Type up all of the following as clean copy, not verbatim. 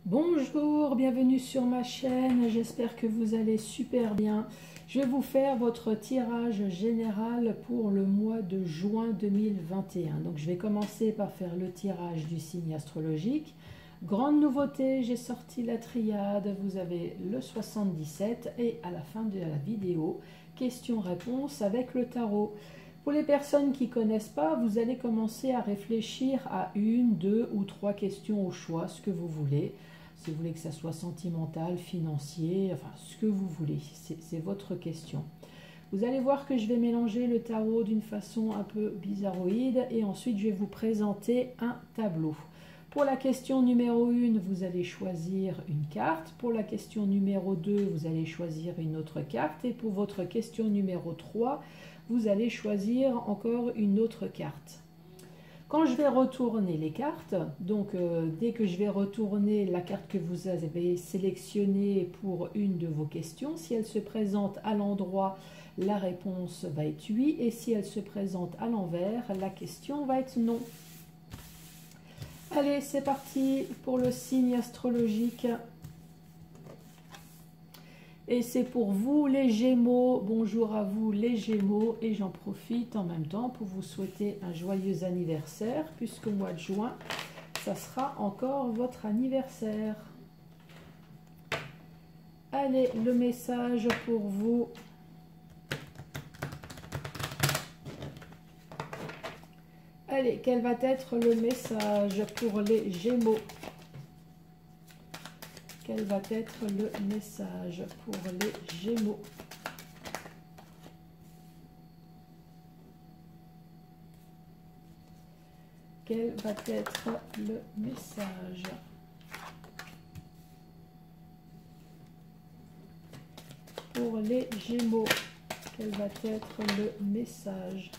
Bonjour, bienvenue sur ma chaîne, j'espère que vous allez super bien. Je vais vous faire votre tirage général pour le mois de juin 2021. Donc je vais commencer par faire le tirage du signe astrologique. Grande nouveauté, j'ai sorti la triade, vous avez le 77 et à la fin de la vidéo, questions-réponses avec le tarot. Pour les personnes qui ne connaissent pas, vous allez commencer à réfléchir à une, deux ou trois questions au choix, ce que vous voulez. Si vous voulez que ça soit sentimental, financier, enfin ce que vous voulez, c'est votre question. Vous allez voir que je vais mélanger le tarot d'une façon un peu bizarroïde et ensuite je vais vous présenter un tableau. Pour la question numéro 1, vous allez choisir une carte. Pour la question numéro 2, vous allez choisir une autre carte. Et pour votre question numéro 3, vous allez choisir encore une autre carte. Quand je vais retourner les cartes, donc dès que je vais retourner la carte que vous avez sélectionnée pour une de vos questions, si elle se présente à l'endroit, la réponse va être oui, et si elle se présente à l'envers, la question va être non. Allez, c'est parti pour le signe astrologique. Et c'est pour vous les Gémeaux, bonjour à vous les Gémeaux, et j'en profite en même temps pour vous souhaiter un joyeux anniversaire, puisqu'au mois de juin, ça sera encore votre anniversaire. Allez, le message pour vous. Allez, quel va être le message pour les Gémeaux? Quel va être le message pour les Gémeaux? Quel va être le message? Pour les Gémeaux, quel va être le message?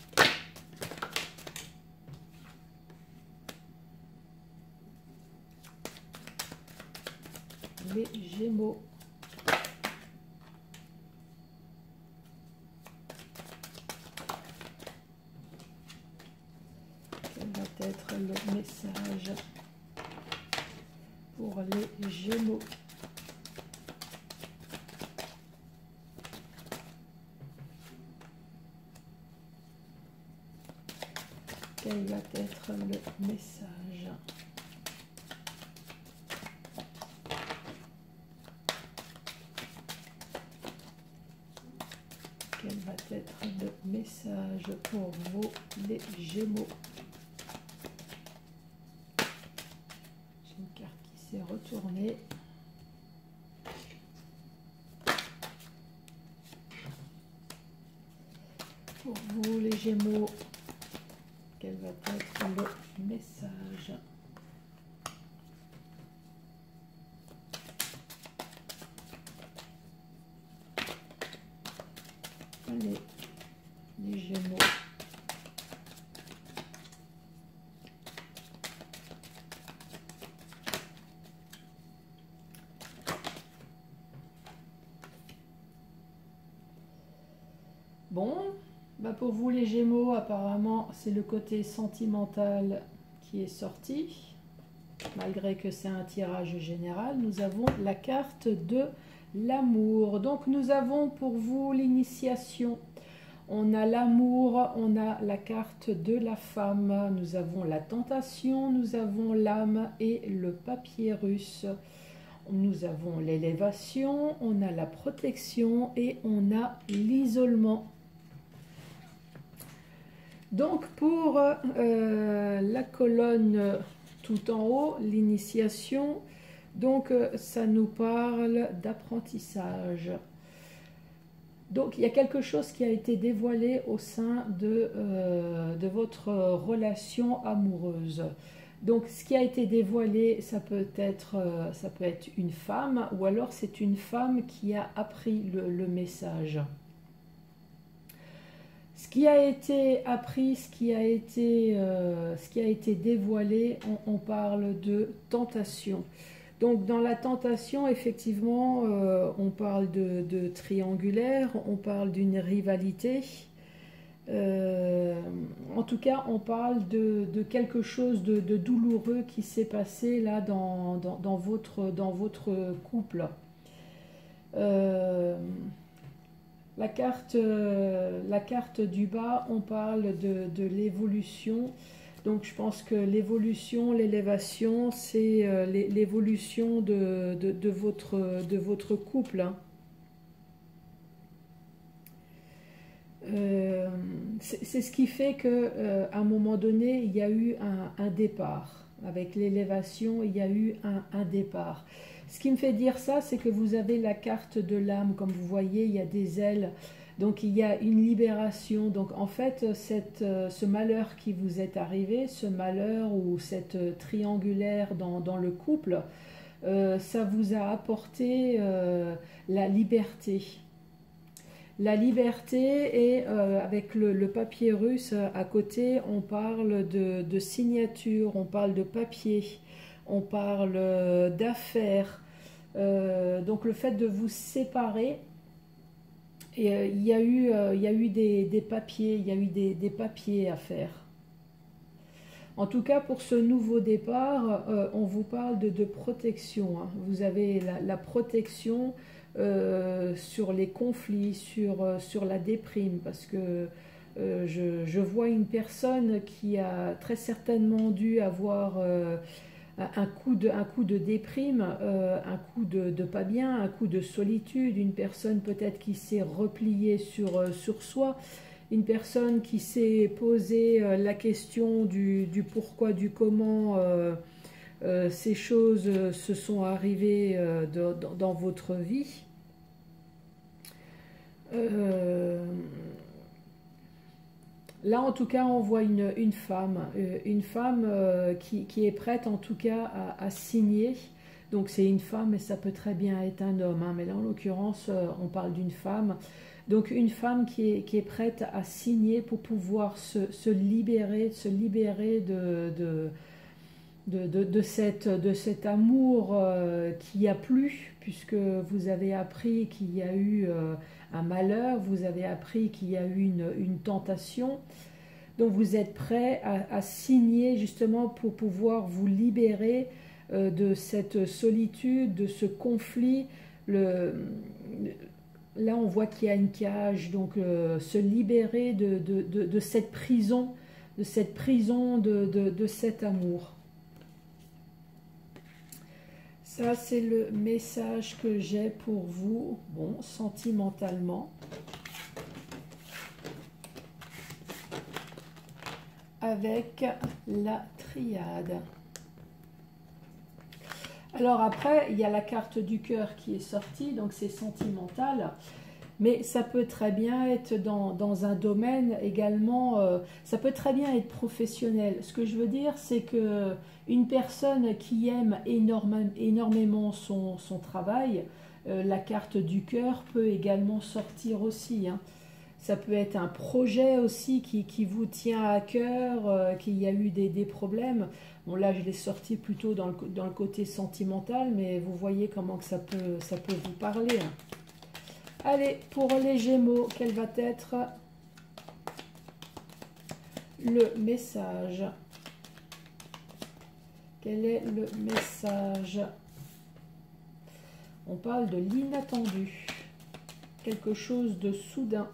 Les Gémeaux. Quel va être le message pour les Gémeaux? Quel va être le message? Quel va être le message pour vous, les Gémeaux? J'ai une carte qui s'est retournée. Pour vous, les Gémeaux, quel va être le message? Allez, les Gémeaux. Bon, bah pour vous les Gémeaux, apparemment, c'est le côté sentimental qui est sorti. Malgré que c'est un tirage général, nous avons la carte de l'amour. Donc nous avons pour vous l'initiation. On a l'amour, on a la carte de la femme, nous avons la tentation, nous avons l'âme et le papyrus. Nous avons l'élévation, on a la protection et on a l'isolement. Donc pour la colonne tout en haut, l'initiation, donc ça nous parle d'apprentissage. Donc il y a quelque chose qui a été dévoilé au sein de votre relation amoureuse. Donc ce qui a été dévoilé, ça peut être une femme ou alors c'est une femme qui a appris le message. Ce qui a été appris, ce qui a été dévoilé, on parle de tentation. Donc dans la tentation, effectivement, on parle de triangulaire, on parle d'une rivalité. En tout cas, on parle de quelque chose de douloureux qui s'est passé là dans votre couple. Euh, la carte du bas, on parle de l'évolution. Donc je pense que l'évolution, l'élévation, c'est l'évolution de votre couple, hein. C'est ce qui fait que à un moment donné, il y a eu un départ. Avec l'élévation, il y a eu un départ. Ce qui me fait dire ça, c'est que vous avez la carte de l'âme. Comme vous voyez, il y a des ailes. Donc il y a une libération. Donc en fait, ce malheur qui vous est arrivé, ce malheur ou cette triangulaire dans le couple, ça vous a apporté la liberté. La liberté et avec le papier russe à côté, on parle de signature, on parle de papier, on parle d'affaires. Donc le fait de vous séparer, et, il y a eu des papiers, il y a eu des papiers à faire. En tout cas, pour ce nouveau départ, on vous parle de protection, hein. Vous avez la protection sur les conflits, sur la déprime, parce que je vois une personne qui a très certainement dû avoir un coup de déprime, un coup de pas bien, un coup de solitude, une personne peut-être qui s'est repliée sur soi, une personne qui s'est posé la question du pourquoi, du comment ces choses se sont arrivées dans votre vie. Là, en tout cas, on voit une femme qui est prête, en tout cas, à signer. Donc, c'est une femme, et ça peut très bien être un homme, hein, mais là, en l'occurrence, on parle d'une femme. Donc, une femme qui est prête à signer pour pouvoir se libérer de cet amour qui a plu, puisque vous avez appris qu'il y a eu un malheur, vous avez appris qu'il y a eu une tentation. Donc vous êtes prêt à signer justement pour pouvoir vous libérer de cette solitude, de ce conflit. Là on voit qu'il y a une cage, donc se libérer de cette prison, de cet amour. Ça, c'est le message que j'ai pour vous, bon, sentimentalement. Avec la triade. Alors après, il y a la carte du cœur qui est sortie, donc c'est sentimental. Mais ça peut très bien être dans un domaine également, ça peut très bien être professionnel. Ce que je veux dire, c'est que une personne qui aime énormément son travail, la carte du cœur peut également sortir aussi, hein. Ça peut être un projet aussi qui vous tient à cœur, qu'il y a eu des problèmes. Bon là, je l'ai sorti plutôt dans le côté sentimental, mais vous voyez comment que ça peut vous parler, hein. Allez, pour les Gémeaux, quel va être le message? Quel est le message? On parle de l'inattendu, quelque chose de soudain.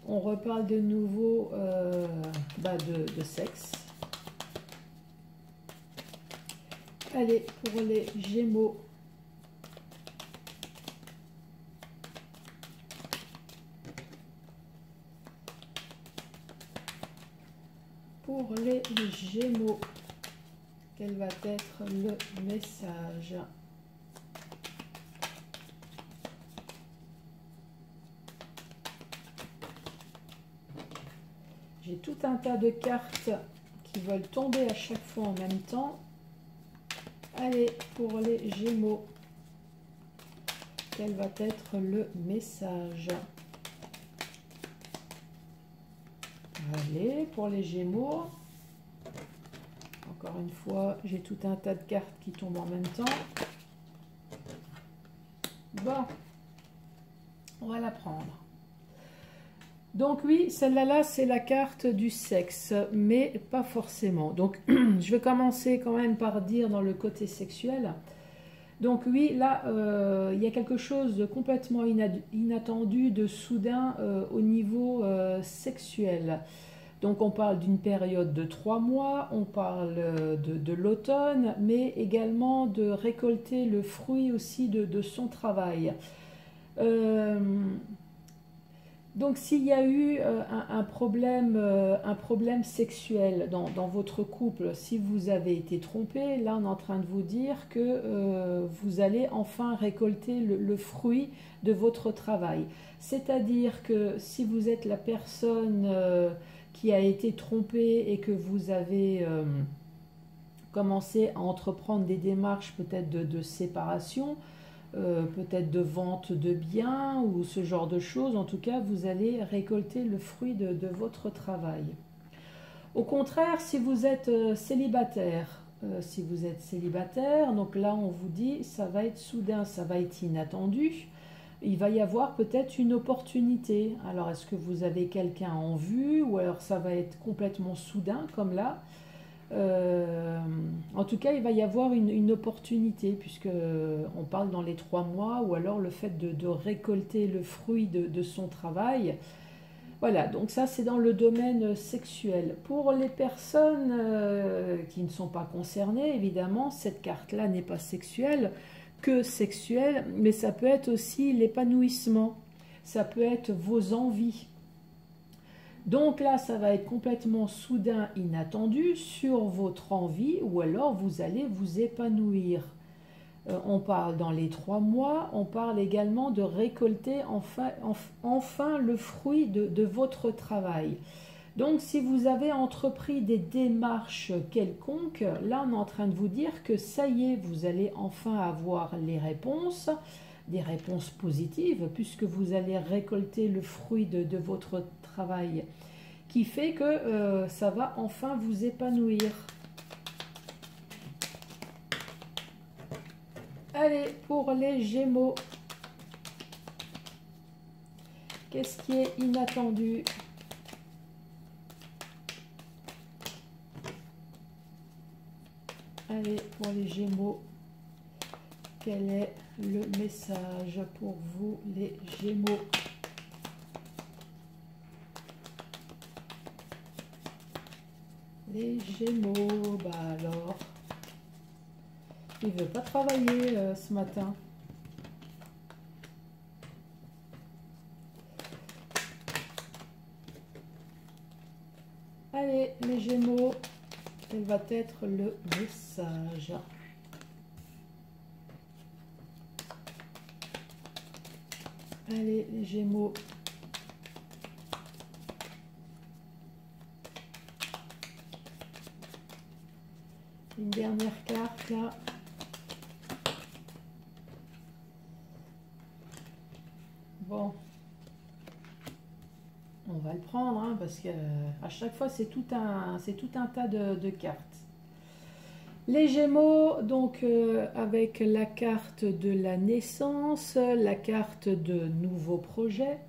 On reparle de nouveau de sexe. Allez, pour les Gémeaux. Pour les Gémeaux, quel va être le message? J'ai tout un tas de cartes qui veulent tomber à chaque fois en même temps. Allez, pour les Gémeaux, quel va être le message? Allez, pour les Gémeaux, encore une fois, j'ai tout un tas de cartes qui tombent en même temps. Bon, on va la prendre. Donc oui, celle-là, c'est la carte du sexe, mais pas forcément. Donc je vais commencer quand même par dire dans le côté sexuel. Donc oui, là, il y a quelque chose de complètement inattendu, de soudain au niveau sexuel. Donc on parle d'une période de 3 mois, on parle de l'automne, mais également de récolter le fruit aussi de son travail. Euh, donc s'il y a eu un problème sexuel dans votre couple, si vous avez été trompé, là on est en train de vous dire que vous allez enfin récolter le fruit de votre travail. C'est-à-dire que si vous êtes la personne qui a été trompée et que vous avez commencé à entreprendre des démarches peut-être de séparation, peut-être de vente de biens ou ce genre de choses. En tout cas, vous allez récolter le fruit de votre travail. Au contraire, si vous êtes célibataire, donc là on vous dit ça va être soudain, ça va être inattendu. Il va y avoir peut-être une opportunité. Alors est-ce que vous avez quelqu'un en vue ou alors ça va être complètement soudain comme là? En tout cas, il va y avoir une opportunité puisque on parle dans les 3 mois ou alors le fait de récolter le fruit de son travail. Voilà, donc ça c'est dans le domaine sexuel. Pour les personnes qui ne sont pas concernées, évidemment, cette carte-là n'est pas sexuelle, que sexuelle, mais ça peut être aussi l'épanouissement, ça peut être vos envies. Donc là, ça va être complètement soudain, inattendu sur votre envie ou alors vous allez vous épanouir. On parle dans les 3 mois, on parle également de récolter enfin le fruit de votre travail. Donc si vous avez entrepris des démarches quelconques, là on est en train de vous dire que ça y est, vous allez enfin avoir les réponses, des réponses positives, puisque vous allez récolter le fruit de votre travail, qui fait que ça va enfin vous épanouir. Allez, pour les Gémeaux, qu'est-ce qui est inattendu? Allez, pour les Gémeaux, quel est le message pour vous, les Gémeaux? Les Gémeaux, bah alors, il ne veut pas travailler ce matin. Allez, les Gémeaux, quel va être le message? Allez, les Gémeaux. Une dernière carte là. Bon. On va le prendre hein, parce que à chaque fois c'est tout un tas de cartes. Les Gémeaux, donc avec la carte de la naissance, la carte de nouveaux projets.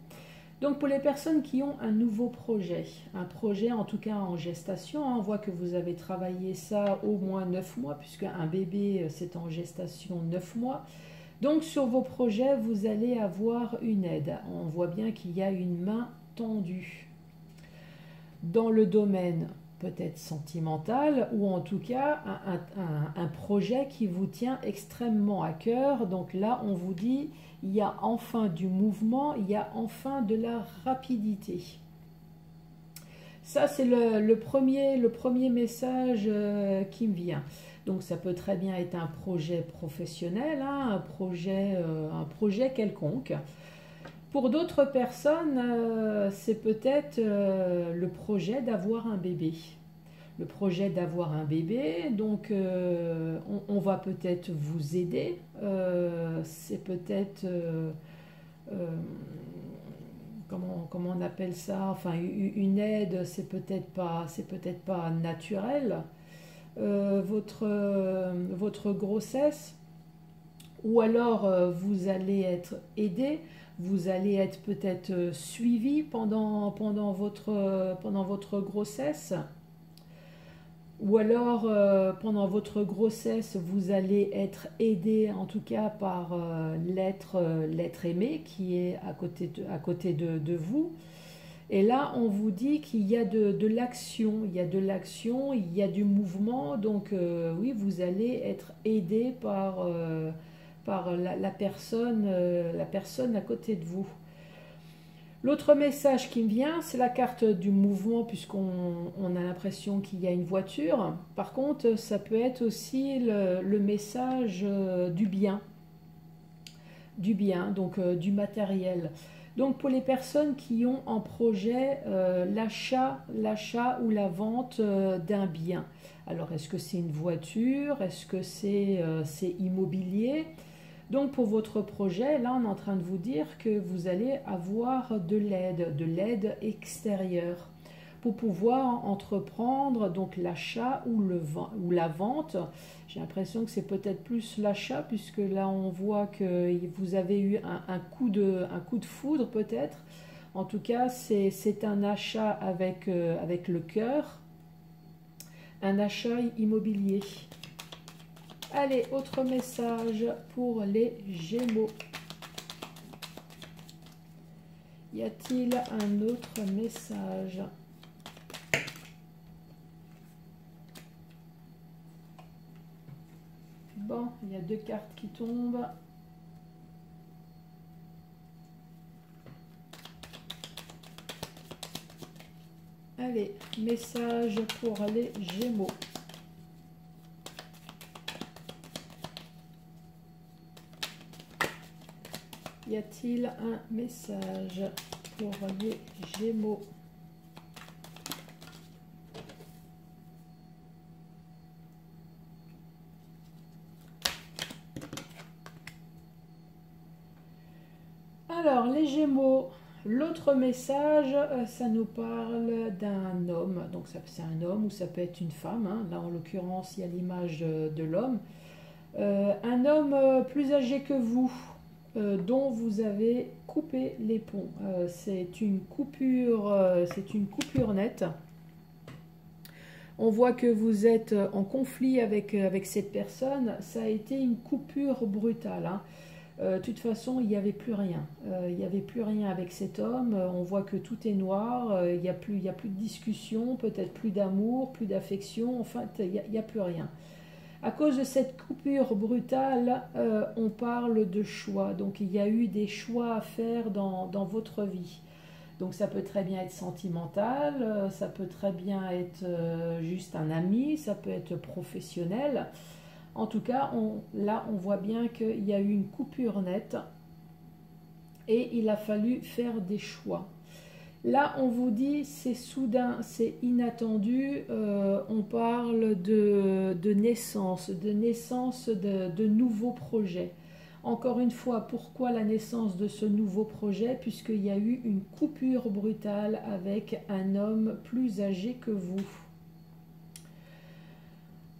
Donc pour les personnes qui ont un nouveau projet, un projet en tout cas en gestation, hein, on voit que vous avez travaillé ça au moins 9 mois, puisque un bébé c'est en gestation 9 mois. Donc sur vos projets, vous allez avoir une aide. On voit bien qu'il y a une main tendue. Dans le domaine peut-être sentimental ou en tout cas un projet qui vous tient extrêmement à cœur. Donc là on vous dit il y a enfin du mouvement, il y a enfin de la rapidité. Ça c'est le premier message qui me vient. Donc ça peut très bien être un projet professionnel, hein, un projet quelconque. Pour d'autres personnes, c'est peut-être le projet d'avoir un bébé. Le projet d'avoir un bébé, donc on va peut-être vous aider. C'est peut-être, comment on appelle ça? Enfin, une aide, c'est peut-être pas naturel. Votre grossesse, ou alors vous allez être aidé, vous allez être peut-être suivi pendant votre grossesse. Ou alors, pendant votre grossesse, vous allez être aidé, en tout cas, par l'être aimé qui est à côté de vous. Et là, on vous dit qu'il y a de l'action, il y a de l'action, il y a du mouvement. Donc, oui, vous allez être aidé par la personne à côté de vous. L'autre message qui me vient, c'est la carte du mouvement, puisqu'on a l'impression qu'il y a une voiture. Par contre, ça peut être aussi le message du bien, donc du matériel. Donc pour les personnes qui ont en projet l'achat ou la vente d'un bien. Alors est-ce que c'est une voiture? Est-ce que c'est immobilier? Donc pour votre projet, là on est en train de vous dire que vous allez avoir de l'aide extérieure pour pouvoir entreprendre donc l'achat ou la vente. J'ai l'impression que c'est peut-être plus l'achat puisque là on voit que vous avez eu un coup de foudre peut-être. En tout cas c'est un achat avec le cœur, un achat immobilier. Allez, autre message pour les Gémeaux. Y a-t-il un autre message? Bon, il y a 2 cartes qui tombent. Allez, message pour les Gémeaux. Y a-t-il un message pour les Gémeaux? Alors, les Gémeaux, l'autre message, ça nous parle d'un homme. Donc, c'est un homme ou ça peut être une femme. Hein. Là, en l'occurrence, il y a l'image de l'homme. Un homme plus âgé que vous, dont vous avez coupé les ponts. C'est une coupure nette. On voit que vous êtes en conflit avec cette personne. Ça a été une coupure brutale. Hein. De toute façon, il n'y avait plus rien. Il n'y avait plus rien avec cet homme. On voit que tout est noir. Il n'y a plus de discussion, peut-être plus d'amour, plus d'affection. Enfin, il n'y a plus rien. À cause de cette coupure brutale, on parle de choix. Donc il y a eu des choix à faire dans votre vie. Donc ça peut très bien être sentimental, ça peut très bien être juste un ami, ça peut être professionnel. En tout cas, là on voit bien qu'il y a eu une coupure nette et il a fallu faire des choix. Là, on vous dit, c'est soudain, c'est inattendu. On parle de naissance, de nouveaux projets. Encore une fois, pourquoi la naissance de ce nouveau projet? Puisqu'il y a eu une coupure brutale avec un homme plus âgé que vous.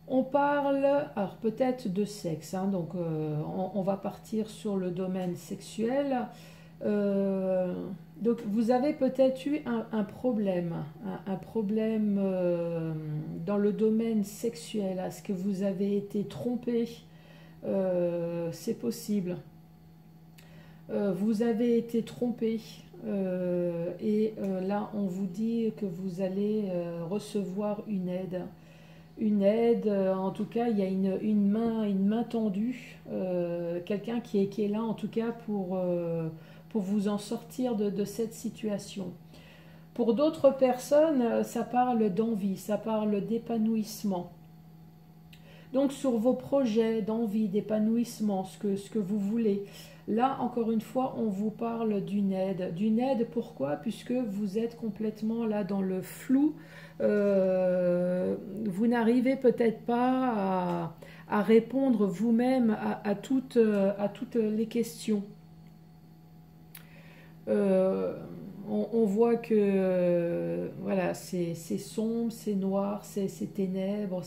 On parle, alors peut-être de sexe, hein, donc on va partir sur le domaine sexuel. Donc vous avez peut-être eu un problème, un problème dans le domaine sexuel. Est-ce que vous avez été trompé? C'est possible. Vous avez été trompé et là on vous dit que vous allez recevoir une aide. Une aide, en tout cas il y a une main tendue, quelqu'un qui est là en tout cas pour vous en sortir de cette situation. Pour d'autres personnes, ça parle d'envie, ça parle d'épanouissement. Donc sur vos projets d'envie, d'épanouissement, ce que vous voulez. Là, encore une fois, on vous parle d'une aide. D'une aide, pourquoi? Puisque vous êtes complètement là dans le flou. Vous n'arrivez peut-être pas à répondre vous-même à toutes les questions. On voit que voilà, c'est sombre, c'est noir, c'est ténèbres,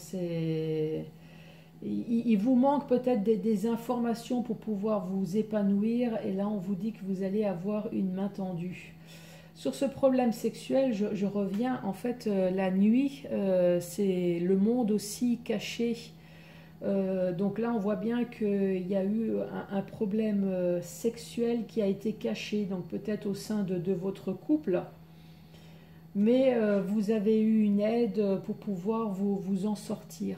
il vous manque peut-être des informations pour pouvoir vous épanouir, et là on vous dit que vous allez avoir une main tendue. Sur ce problème sexuel, je reviens, en fait, la nuit, c'est le monde aussi caché. Donc là, on voit bien qu'il y a eu un problème sexuel qui a été caché, donc peut-être au sein de votre couple. Mais vous avez eu une aide pour pouvoir vous en sortir.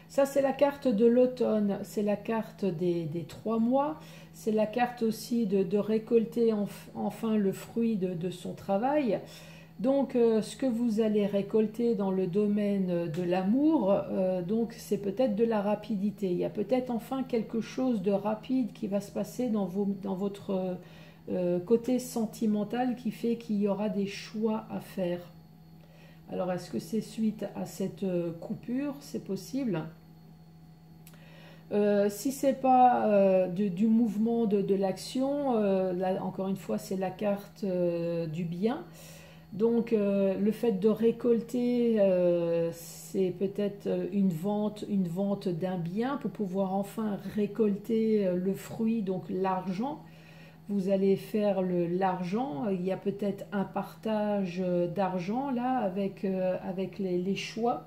Ça, c'est la carte de l'automne, c'est la carte des 3 mois, c'est la carte aussi de récolter enfin le fruit de son travail. Donc, ce que vous allez récolter dans le domaine de l'amour, donc c'est peut-être de la rapidité. Il y a peut-être enfin quelque chose de rapide qui va se passer dans votre côté sentimental qui fait qu'il y aura des choix à faire. Alors, est-ce que c'est suite à cette coupure? C'est possible. Si c'est pas du mouvement de l'action, là encore une fois c'est la carte du bien. Donc le fait de récolter, c'est peut-être une vente d'un bien pour pouvoir enfin récolter le fruit, donc l'argent. Vous allez faire l'argent, il y a peut-être un partage d'argent là avec les choix.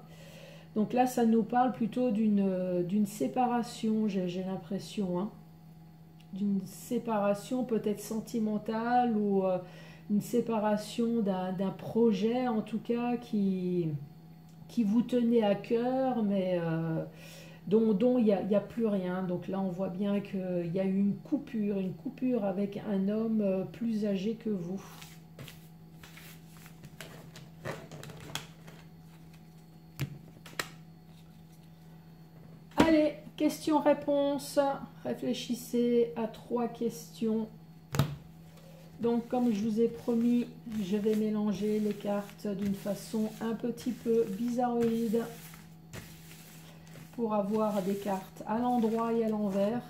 Donc là, ça nous parle plutôt d'une séparation, j'ai l'impression, hein. D'une séparation peut-être sentimentale ou une séparation d'un projet, en tout cas, qui vous tenait à cœur, mais dont il n'y a plus rien. Donc là, on voit bien qu'il y a eu une coupure avec un homme plus âgé que vous. Allez, questions-réponses. Réfléchissez à 3 questions. Donc, comme je vous ai promis, je vais mélanger les cartes d'une façon un petit peu bizarroïde pour avoir des cartes à l'endroit et à l'envers.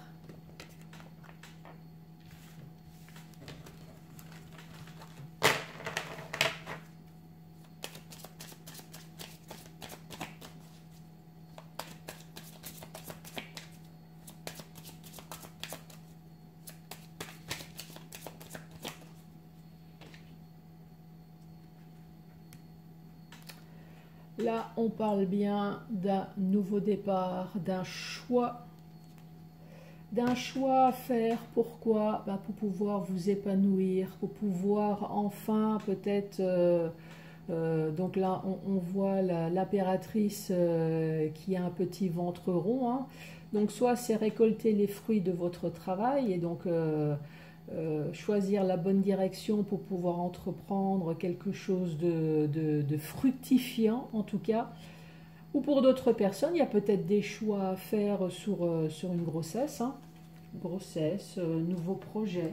Là, on parle bien d'un nouveau départ, d'un choix à faire. Pourquoi? Pour pouvoir vous épanouir, pour pouvoir enfin peut-être... donc là, on voit l'impératrice qui a un petit ventre rond, hein. Donc soit c'est récolter les fruits de votre travail et donc... choisir la bonne direction pour pouvoir entreprendre quelque chose de fructifiant en tout cas, ou pour d'autres personnes il y a peut-être des choix à faire sur une grossesse, hein. Grossesse, nouveau projet.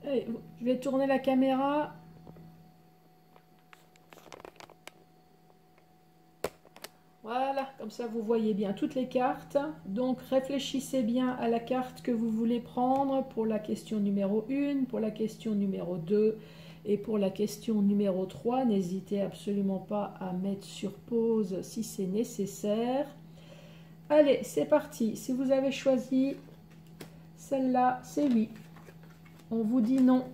Allez, je vais tourner la caméra. Voilà, comme ça vous voyez bien toutes les cartes. Donc réfléchissez bien à la carte que vous voulez prendre pour la question numéro 1, pour la question numéro 2 et pour la question numéro 3. N'hésitez absolument pas à mettre sur pause si c'est nécessaire. Allez, c'est parti. Si vous avez choisi celle-là, c'est oui. On vous dit non,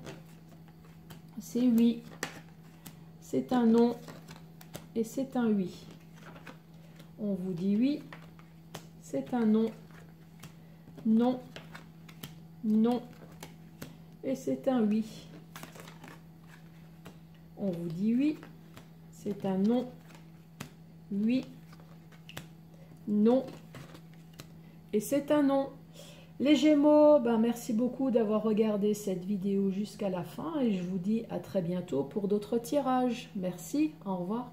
c'est oui, c'est un non et c'est un oui. On vous dit oui, c'est un non, non, non et c'est un oui. On vous dit oui, c'est un non, oui, non et c'est un non. Les Gémeaux, merci beaucoup d'avoir regardé cette vidéo jusqu'à la fin et je vous dis à très bientôt pour d'autres tirages. Merci, au revoir.